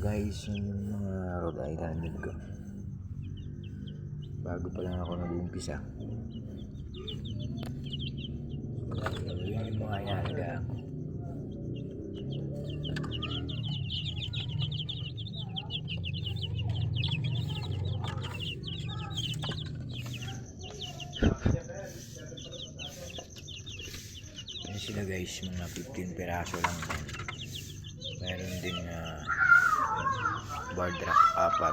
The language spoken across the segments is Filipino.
guys, yun yung mga Rhode Island ko. Bago pa lang ako nag-uumpisa. Yun yung mga inaalagaan ko. Yan sila guys, mga 15 peraso lang yan. Meron din bar drop 4.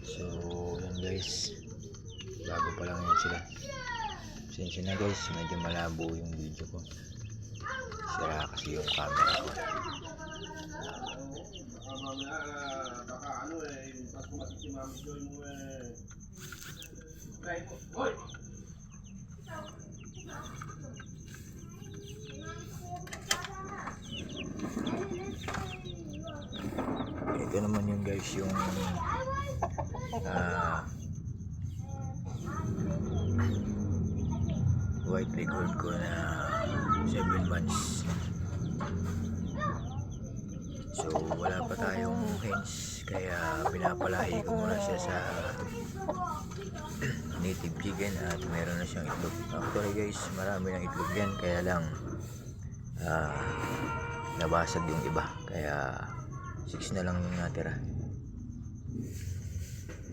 So yan guys, bago pa lang yan sila. Pasensya na guys, medyo malabo yung video ko. Sira kasi yung camera ko. Ito naman yun guys, yung white leghorn ko na 7 months. So wala pa tayong hens, kaya pinapalahi ko muna siya sa native chicken at meron na siyang itlog. Actually guys, marami ng itlog yan, kaya lang nabasag yung iba, kaya 6 na lang yung natira.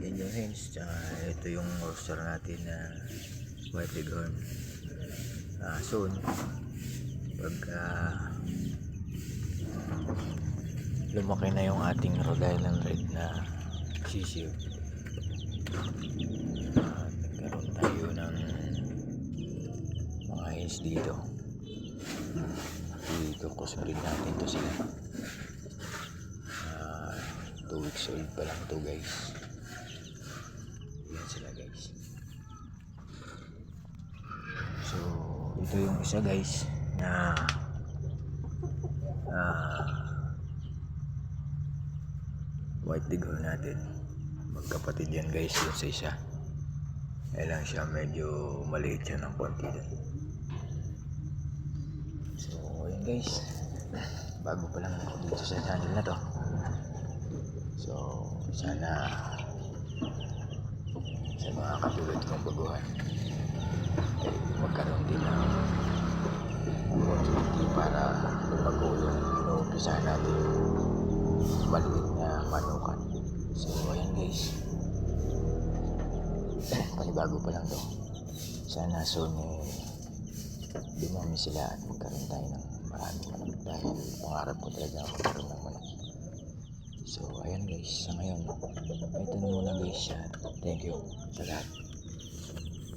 Yan yung hens. Ito yung roster natin na white leghorn. Soon pag lumaki na yung ating Rhode Island Red na sisiw, nagkaroon tayo ng mga hens dito. Ikukusmrin natin to sila. 2 weeks old pa lang to guys. Yan sila guys. So ito yung isa guys na white leghorn natin. Magkapatid yan guys yun sa isa. Kaya lang siya medyo maliit siya ng konti dun. So yun guys, bago pa lang ako dito sa channel na to. So sana sa mga katulad kong baguhan ay magkaroon din ng opportunity para lumago yung inuumpisahan natin maliit na manukan. So ayan guys, panibago pa lang to. Sana soon dumami sila at magkaroon tayo ng maraming manok, dahil pangarap ko talaga magkaroon ng manok. So ayan guys, sa ngayon ito na muna guys. Thank you sa lahat.